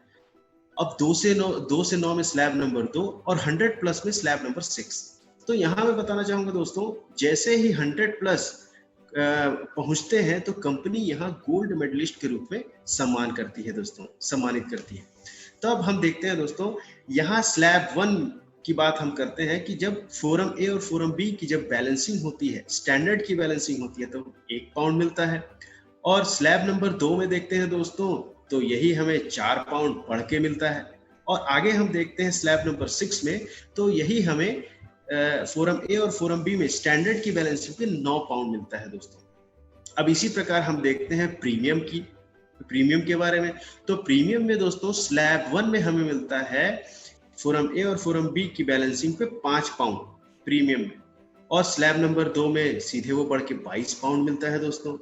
अब 2 से 9 में स्लैब नंबर 2 और 100 प्लस में स्लैब नंबर 6। तो यहाँ मैं बताना चाहूंगा दोस्तों, जैसे ही 100 प्लस पहुंचते हैं तो कंपनी यहाँ गोल्ड मेडलिस्ट के रूप में सम्मान करती है दोस्तों, सम्मानित करती है। तो अब हम देखते हैं दोस्तों, यहाँ स्लैब 1 की बात हम करते हैं कि जब फोरम ए और फोरम बी की जब बैलेंसिंग होती है, स्टैंडर्ड की बैलेंसिंग होती है, तो 1 पाउंड मिलता है। और स्लैब नंबर 2 में देखते हैं दोस्तों, तो यही हमें 4 पाउंड बढ़ के मिलता है। और आगे हम देखते हैं स्लैब नंबर 6 में, तो यही हमें फोरम ए और फोरम बी में स्टैंडर्ड की बैलेंसिंग पे 9 पाउंड मिलता है दोस्तों। अब इसी प्रकार हम देखते हैं प्रीमियम के बारे में। तो प्रीमियम में दोस्तों स्लैब 1 में हमें मिलता है फोरम ए और फोरम बी की बैलेंसिंग पे 5 पाउंड प्रीमियम में, और स्लैब नंबर 2 में सीधे वो बढ़ के 22 पाउंड मिलता है दोस्तों।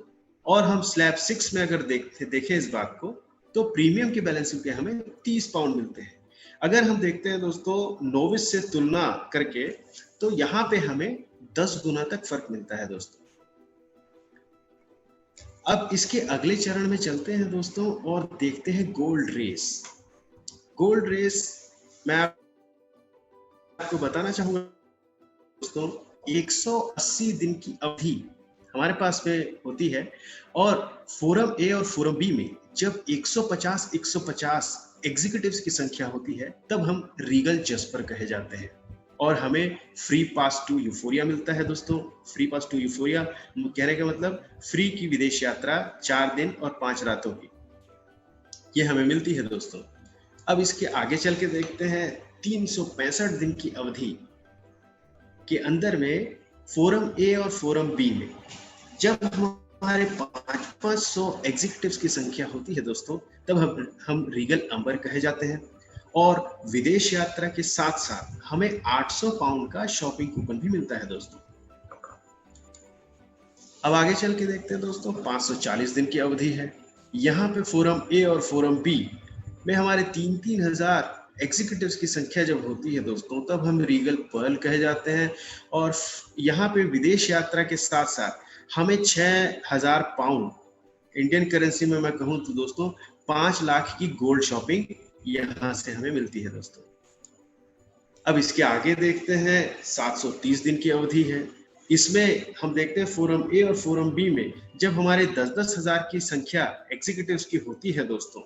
और हम स्लैब 6 में अगर देखें इस बात को, तो प्रीमियम की बैलेंसिंग पे हमें 30 पाउंड मिलते हैं। अगर हम देखते हैं दोस्तों नोविस से तुलना करके, तो यहाँ पे हमें 10 गुना तक फर्क मिलता है दोस्तों। अब इसके अगले चरण में चलते हैं दोस्तों और देखते हैं गोल्ड रेस। गोल्ड रेस मैं आपको बताना चाहूंगा दोस्तों, 180 दिन की अवधि हमारे पास में होती है, और फोरम ए और फोरम बी में जब 150 एग्जीक्यूटिव्स की संख्या होती है तब हम रीगल जस्पर कहे जाते हैं, और हमें फ्री पास टू यूफोरिया मिलता है दोस्तों। फ्री पास टू यूफोरिया कहने का मतलब फ्री की विदेश यात्रा 4 दिन और 5 रातों की, ये हमें मिलती है दोस्तों। अब इसके आगे चल के देखते हैं 365 दिन की अवधि के अंदर में फोरम ए और फोरम बी में जब हमारे 500 एग्जीक्यूटिव्स की संख्या होती है दोस्तों, तब हम रीगल अंबर कहे जाते हैं, और विदेश यात्रा के साथ साथ हमें 800 पाउंड का शॉपिंग कूपन भी मिलता है दोस्तों। अब आगे चल के देखते हैं दोस्तों, 540 दिन की अवधि है। यहाँ पे फोरम ए और फोरम बी में हमारे 3-3 हजार एग्जीक्यूटिव्स की संख्या जब होती है दोस्तों, तब हम रीगल पर्ल कहे जाते हैं, और यहाँ पे विदेश यात्रा के साथ साथ हमें 6000 पाउंड, इंडियन करेंसी में मैं कहूँ तो दोस्तों 5 लाख की गोल्ड शॉपिंग यहाँ से हमें मिलती है दोस्तों। अब इसके आगे देखते हैं 730 दिन की अवधि है। इसमें हम देखते हैं फोरम ए और फोरम बी में जब हमारे 10-10 हजार की संख्या एग्जीक्यूटिव्स की होती है दोस्तों,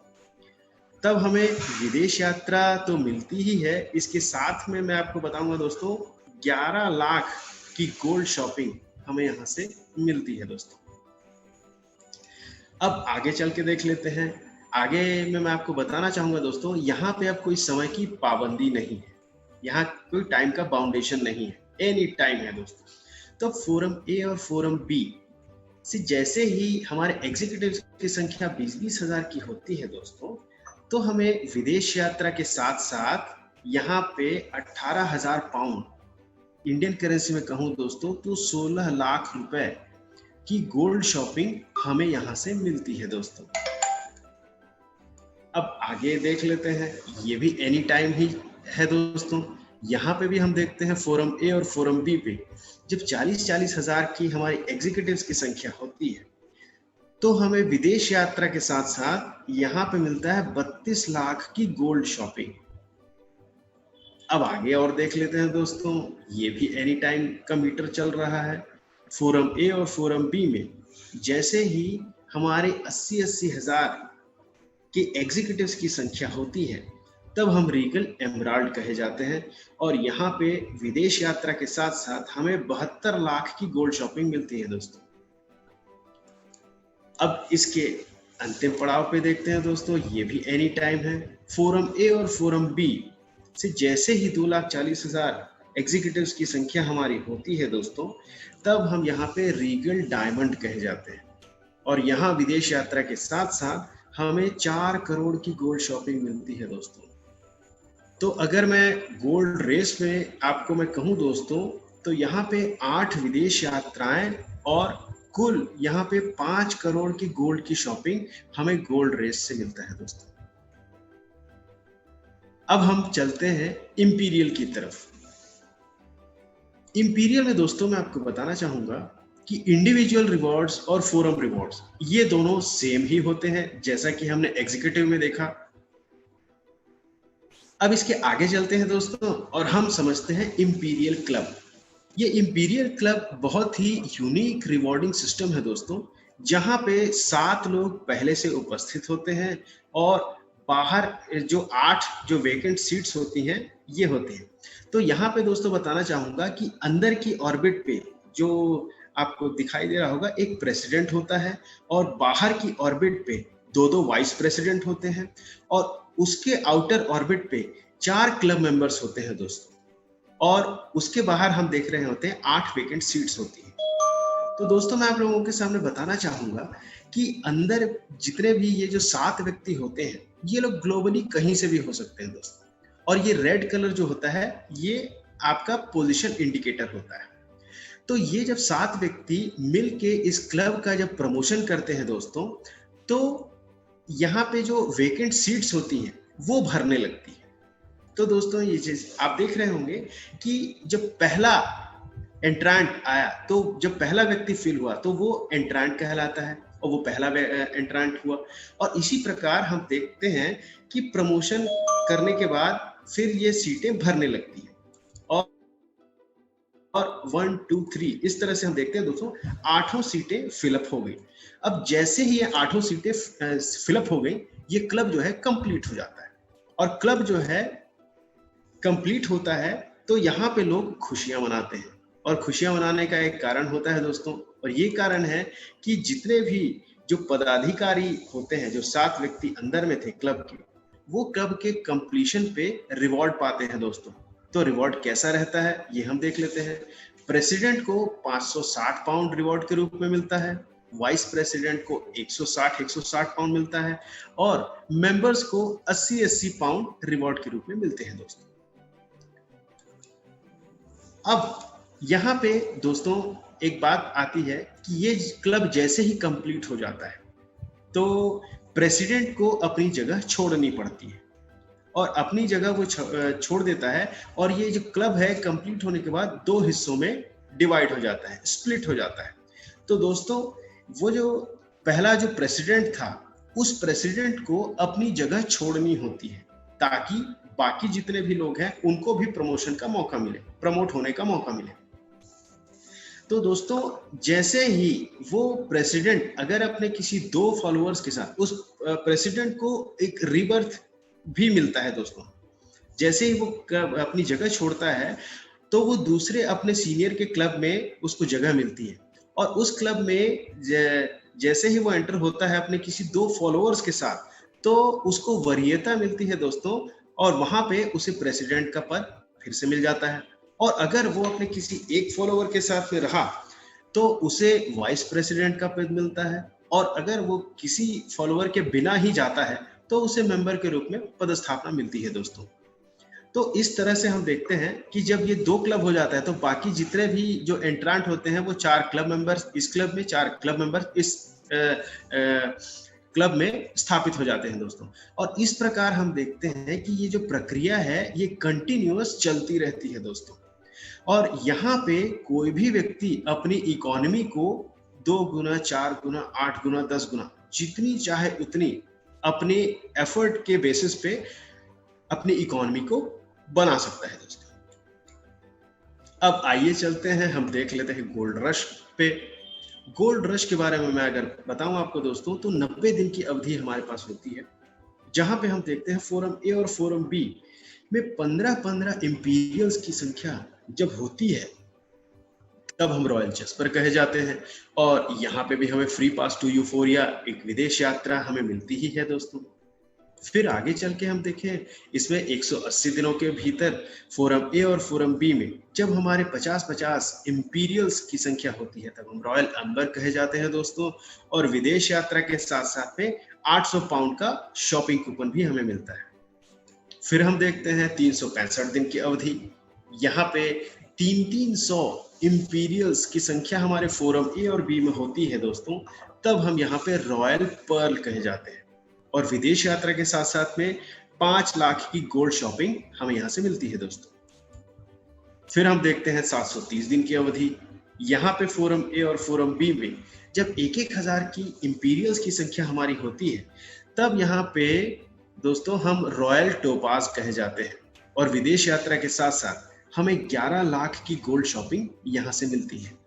तब हमें विदेश यात्रा तो मिलती ही है, इसके साथ में मैं आपको बताऊंगा दोस्तों 11 लाख की गोल्ड शॉपिंग हमें यहाँ से मिलती है दोस्तों। अब आगे चल के देख लेते हैं। आगे में मैं आपको बताना चाहूंगा दोस्तों, यहाँ पे अब कोई समय की पाबंदी नहीं है, यहाँ कोई टाइम का बाउंडेशन नहीं है, एनी टाइम है दोस्तों। तो फोरम ए और फोरम बी से जैसे ही हमारे एग्जीक्यूटिव की संख्या 20-20 हजार की होती है दोस्तों, तो हमें विदेश यात्रा के साथ साथ यहाँ पे 18,000 पाउंड, इंडियन करेंसी में कहूँ दोस्तों तो 16 लाख रुपए की गोल्ड शॉपिंग हमें यहाँ से मिलती है दोस्तों। अब आगे देख लेते हैं, ये भी एनी टाइम ही है दोस्तों। यहाँ पे भी हम देखते हैं फोरम ए और फोरम बी पे जब 40-40 हजार की हमारी एग्जीक्यूटिव्स की संख्या होती है, तो हमें विदेश यात्रा के साथ साथ यहाँ पे मिलता है 32 लाख की गोल्ड शॉपिंग। अब आगे और देख लेते हैं दोस्तों, ये भी एनी टाइम का मीटर चल रहा है। फोरम ए और फोरम बी में जैसे ही हमारे 80-80 हजार के एग्जीक्यूटिव्स की संख्या होती है, तब हम रीगल एमराल्ड कहे जाते हैं। और यहाँ पे विदेश यात्रा के साथ साथ हमें 72 लाख की गोल्ड शॉपिंग मिलती है दोस्तों। अब इसके अंतिम पड़ाव पे देखते हैं दोस्तों, ये भी एनी टाइम है। फोरम ए और फोरम बी से जैसे ही 2,40,000 एग्जीक्यूटिव्स की संख्या हमारी होती है दोस्तों, तब हम यहाँ पे रीगल डायमंड कहे जाते हैं। और यहाँ विदेश यात्रा के साथ साथ हमें 4 करोड़ की गोल्ड शॉपिंग मिलती है दोस्तों। तो अगर मैं गोल्ड रेस में आपको मैं कहूँ दोस्तों, तो यहाँ पे 8 विदेश यात्राएं और कुल यहाँ पे 5 करोड़ की गोल्ड की शॉपिंग हमें गोल्ड रेस से मिलता है दोस्तों। अब हम चलते हैं इंपीरियल की तरफ। इंपीरियल में दोस्तों मैं आपको बताना चाहूंगा कि इंडिविजुअल रिवॉर्ड्स और फोरम रिवॉर्ड्स ये दोनों सेम ही होते हैं, जैसा कि हमने एग्जीक्यूटिव में देखा। अब इसके आगे चलते हैं दोस्तों और हम समझते हैं इंपीरियल क्लब। ये इंपीरियल क्लब बहुत ही यूनिक रिवॉर्डिंग सिस्टम है दोस्तों, जहां पे 7 लोग पहले से उपस्थित होते हैं और बाहर जो 8 जो वेकेंट सीट्स होती हैं ये होती हैं। तो यहाँ पे दोस्तों बताना चाहूंगा कि अंदर की ऑर्बिट पे जो आपको दिखाई दे रहा होगा, एक प्रेसिडेंट होता है और बाहर की ऑर्बिट पे 2-2 वाइस प्रेसिडेंट होते हैं और उसके आउटर ऑर्बिट पे 4 क्लब मेंबर्स होते हैं दोस्तों। और उसके बाहर हम देख रहे होते हैं 8 वेकेंट सीट्स होती हैं। तो दोस्तों मैं आप लोगों के सामने बताना चाहूंगा कि अंदर जितने भी ये जो 7 व्यक्ति होते हैं, ये लोग ग्लोबली कहीं से भी हो सकते हैं दोस्तों। और ये रेड कलर जो होता है ये आपका पोजीशन इंडिकेटर होता है। तो ये जब 7 व्यक्ति मिलके इस क्लब का जब प्रमोशन करते हैं दोस्तों, तो यहाँ पे जो वेकेंट सीट्स होती हैं वो भरने लगती है। तो दोस्तों ये चीज आप देख रहे होंगे कि जब पहला एंट्रांट आया, तो जब पहला व्यक्ति फिल हुआ तो वो एंट्रांट कहलाता है और वो पहला एंट्रांट हुआ। और इसी प्रकार हम देखते हैं कि प्रमोशन करने के बाद फिर ये सीटें भरने लगती हैं और 1 2 3 इस तरह से हम देखते हैं दोस्तों 8 सीटें फिलअप हो गई। अब जैसे ही ये 8 सीटें फिलअप हो गई, ये क्लब जो है कंप्लीट हो जाता है। और क्लब जो है कंप्लीट होता है तो यहाँ पे लोग खुशियां मनाते हैं। और खुशियां मनाने का एक कारण होता है दोस्तों, और ये कारण है कि जितने भी जो पदाधिकारी होते हैं, जो 7 व्यक्ति अंदर में थे क्लब के, वो क्लब के कंप्लीशन पे रिवॉर्ड पाते हैं दोस्तों। तो रिवॉर्ड कैसा रहता है ये हम देख लेते हैं। प्रेसिडेंट को 560 पाउंड रिवॉर्ड के रूप में मिलता है, वाइस प्रेसिडेंट को 160 पाउंड मिलता है और मेंबर्स को 80 पाउंड रिवॉर्ड के रूप में मिलते हैं दोस्तों। अब यहाँ पे दोस्तों एक बात आती है कि ये क्लब जैसे ही कंप्लीट हो जाता है तो प्रेसिडेंट को अपनी जगह छोड़नी पड़ती है और अपनी जगह वो छोड़ देता है। और ये जो क्लब है कंप्लीट होने के बाद 2 हिस्सों में डिवाइड हो जाता है, स्प्लिट हो जाता है। तो दोस्तों वो जो पहला जो प्रेसिडेंट था, उस प्रेसिडेंट को अपनी जगह छोड़नी होती है ताकि बाकी जितने भी लोग हैं उनको भी प्रमोशन का मौका मिले, प्रमोट होने का मौका मिले। तो दोस्तों जैसे ही वो प्रेसिडेंट अगर अपने किसी 2 फॉलोअर्स के साथ, उस प्रेसिडेंट को एक रीबर्थ भी मिलता है दोस्तों। जैसे ही वो अपनी जगह छोड़ता है तो वो दूसरे अपने सीनियर के क्लब में उसको जगह मिलती है और उस क्लब में जैसे ही वो एंटर होता है अपने किसी 2 फॉलोअर्स के साथ, तो उसको वरीयता मिलती है दोस्तों और वहां पे उसे प्रेसिडेंट का पद फिर से मिल जाता है। और अगर वो अपने किसी एक फॉलोअर के साथ में रहा तो उसे वाइस प्रेसिडेंट का पद मिलता है और अगर वो किसी फॉलोअर के बिना ही जाता है तो उसे मेंबर के रूप में पदस्थापना मिलती है दोस्तों। तो इस तरह से हम देखते हैं कि जब ये 2 क्लब हो जाता है तो बाकी जितने भी जो एंट्रांट होते हैं वो 4 क्लब मेंबर्स इस क्लब में, 4 क्लब मेंबर्स इस क्लब में स्थापित हो जाते हैं दोस्तों। और इस प्रकार हम देखते हैं कि ये जो प्रक्रिया है ये कंटिन्यूअस चलती रहती है दोस्तों। और यहाँ पे कोई भी व्यक्ति अपनी इकोनॉमी को 2 गुना, 4 गुना, 8 गुना, 10 गुना जितनी चाहे उतनी अपने एफर्ट के बेसिस पे अपनी इकोनॉमी को बना सकता है दोस्तों। अब आइए चलते हैं, हम देख लेते हैं गोल्ड रश पे। गोल्ड रश के बारे में मैं अगर बताऊं आपको दोस्तों, तो 90 दिन की अवधि हमारे पास होती है, जहां पे हम देखते हैं फोरम ए और फोरम बी में 15-15 इंपीरियल्स की संख्या जब होती है, तब हम रॉयल जैस्पर कहे जाते हैं। और यहाँ पे भी हमें फ्री पास टू यूफोरिया, एक विदेश यात्रा हमें मिलती ही है दोस्तों। फिर आगे चल के हम देखें, इसमें 180 दिनों के भीतर फोरम ए और फोरम बी में जब हमारे 50-50 इंपीरियल्स की संख्या होती है, तब हम रॉयल अंबर कहे जाते हैं दोस्तों। और विदेश यात्रा के साथ साथ में 800 पाउंड का शॉपिंग कूपन भी हमें मिलता है। फिर हम देखते हैं 365 दिन की अवधि, यहाँ पे 300 इंपीरियल्स की संख्या हमारे फोरम ए और बी में होती है दोस्तों, तब हम यहाँ पे रॉयल पर्ल कहे जाते हैं। और विदेश यात्रा के साथ साथ में 5 लाख की गोल्ड शॉपिंग हमें यहाँ से मिलती है दोस्तों। फिर हम देखते हैं 730 दिन की अवधि, यहाँ पे फोरम ए और फोरम बी में जब 1,000 की इंपीरियल्स की संख्या हमारी होती है, तब यहाँ पे दोस्तों हम रॉयल टोपाज कहे जाते हैं। और विदेश यात्रा के साथ साथ हमें 11 लाख की गोल्ड शॉपिंग यहाँ से मिलती है।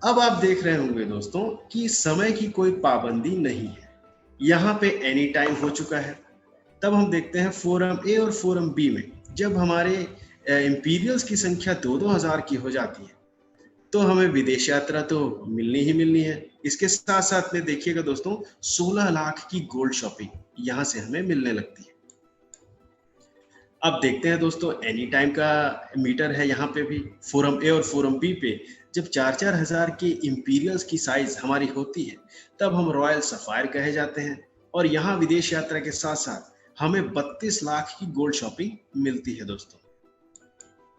अब आप देख रहे होंगे दोस्तों कि समय की कोई पाबंदी नहीं है, यहाँ पे एनी टाइम हो चुका है। तब हम देखते हैं फोरम ए और फोरम बी में जब हमारे इंपीरियल्स की संख्या 2-2 हजार की हो जाती है, तो हमें विदेश यात्रा तो मिलनी ही मिलनी है। इसके साथ साथ में देखिएगा दोस्तों, 16 लाख की गोल्ड शॉपिंग यहाँ से हमें मिलने लगती है। अब देखते हैं दोस्तों, एनी टाइम का मीटर है यहाँ पे भी। फोरम ए और फोरम बी पे जब 4-4 हजार के इंपीरियल्स की साइज हमारी होती है, तब हम रॉयल सफायर कहे जाते हैं। और यहाँ विदेश यात्रा के साथ साथ हमें 32 लाख की गोल्ड शॉपिंग मिलती है दोस्तों।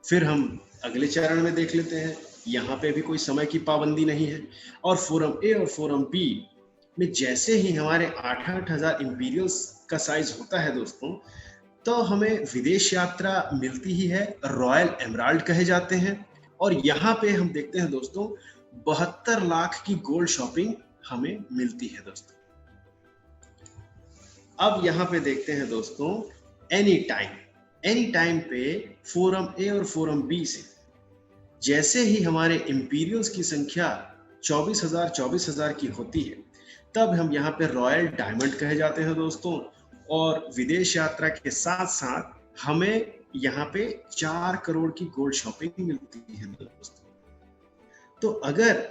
फिर हम अगले चरण में देख लेते हैं, यहाँ पे भी कोई समय की पाबंदी नहीं है। और फोरम ए और फोरम बी में जैसे ही हमारे 8-8 हजार इंपीरियल्स का साइज होता है दोस्तों, तो हमें विदेश यात्रा मिलती ही है, रॉयल एमराल्ड कहे जाते हैं। और यहाँ पे हम देखते हैं दोस्तों, 72 लाख की गोल्ड शॉपिंग हमें मिलती है दोस्तों। अब यहाँ पे देखते हैं दोस्तों, एनी टाइम पे फोरम ए और फोरम बी से जैसे ही हमारे इंपीरियल्स की संख्या 24,000 की होती है, तब हम यहाँ पे रॉयल डायमंड कहे जाते हैं दोस्तों। और विदेश यात्रा के साथ साथ हमें यहाँ पे 4 करोड़ की गोल्ड शॉपिंग मिलती है दोस्तों। तो अगर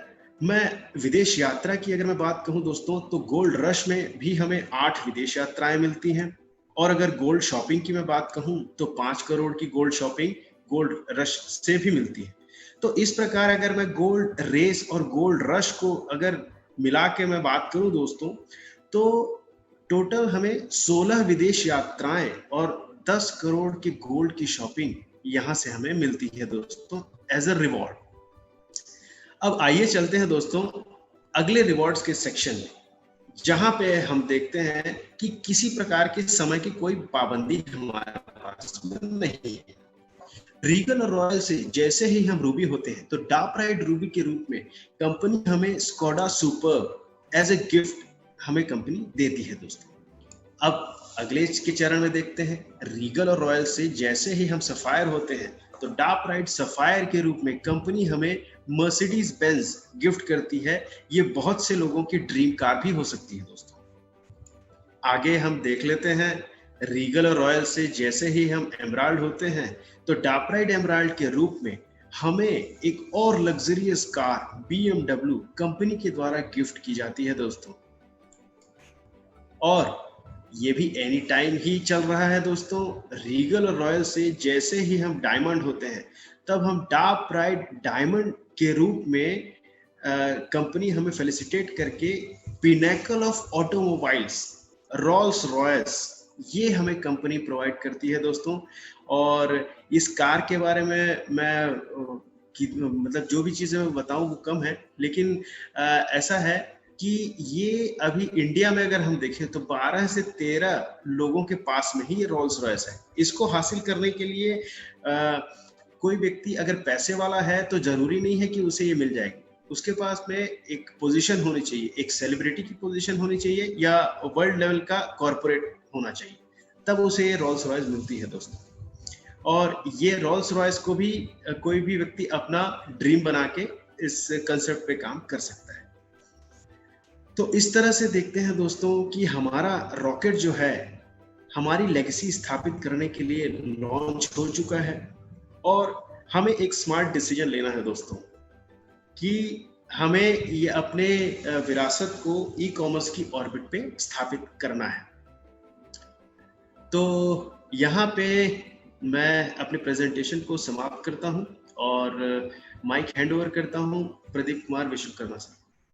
मैं विदेश यात्रा की अगर मैं बात कहूँ दोस्तों, तो गोल्ड रश में भी हमें 8 विदेश यात्राएं मिलती हैं। और अगर गोल्ड शॉपिंग की मैं बात कहूँ, तो 5 करोड़ की गोल्ड शॉपिंग गोल्ड रश से भी मिलती है। तो इस प्रकार अगर मैं गोल्ड रेस और गोल्ड रश को अगर मिला के मैं बात करूँ दोस्तों, तो टोटल हमें 16 विदेश यात्राएं और 10 करोड़ की गोल्ड की शॉपिंग यहाँ से हमें मिलती है दोस्तों, एज अ रिवॉर्ड। अब आइए चलते हैं दोस्तों अगले रिवॉर्ड्स के सेक्शन में, जहां पे हम देखते हैं कि किसी प्रकार के समय की कोई पाबंदी हमारे पास नहीं है। रीगल और रॉयल से जैसे ही हम रूबी होते हैं, तो डार्क रूबी के रूप में कंपनी हमें Skoda super as a gift हमें कंपनी देती है दोस्तों। अब अगले के चरण में देखते हैं, रीगल और रॉयल से जैसे ही हम सफायर होते हैं, तो डार्क सफायर के रूप में कंपनी हमें मर्सिडीज बेंज गिफ्ट करती है। ये बहुत से लोगों की ड्रीम कार भी हो सकती है दोस्तों। आगे हम देख लेते हैं, रीगल और रॉयल से जैसे ही हम एमराल्ड होते हैं, तो डार्क एमराल्ड के रूप में हमें एक और लग्जरियस कार BMW कंपनी के द्वारा गिफ्ट की जाती है दोस्तों। और ये भी एनी टाइम ही चल रहा है दोस्तों। रीगल और रॉयल से जैसे ही हम डायमंड होते हैं, तब हम डार्क प्राइड डायमंड के रूप में कंपनी हमें फेलिसिटेट करके pinnacle of automobiles Rolls Royce, ये हमें कंपनी प्रोवाइड करती है दोस्तों। और इस कार के बारे में मैं मतलब जो भी चीज़ें मैं बताऊं वो कम है, लेकिन ऐसा है कि ये अभी इंडिया में अगर हम देखें तो 12 से 13 लोगों के पास में ही ये रोल्स रॉयस है। इसको हासिल करने के लिए कोई व्यक्ति अगर पैसे वाला है तो जरूरी नहीं है कि उसे ये मिल जाएगी। उसके पास में एक पोजीशन होनी चाहिए, एक सेलिब्रिटी की पोजीशन होनी चाहिए, या वर्ल्ड लेवल का कॉर्पोरेट होना चाहिए। तब उसे रोल्स रॉयस मिलती है दोस्तों। और ये रोल्स रॉयस को भी कोई भी व्यक्ति अपना ड्रीम बना के इस कंसेप्ट पे काम कर सकता है। तो इस तरह से देखते हैं दोस्तों कि हमारा रॉकेट जो है हमारी लेगेसी स्थापित करने के लिए लॉन्च हो चुका है, और हमें एक स्मार्ट डिसीजन लेना है दोस्तों कि हमें ये अपने विरासत को ई कॉमर्स की ऑर्बिट पे स्थापित करना है। तो यहाँ पे मैं अपने प्रेजेंटेशन को समाप्त करता हूँ और माइक हैंड ओवर करता हूँ प्रदीप कुमार विश्वकर्मा सर।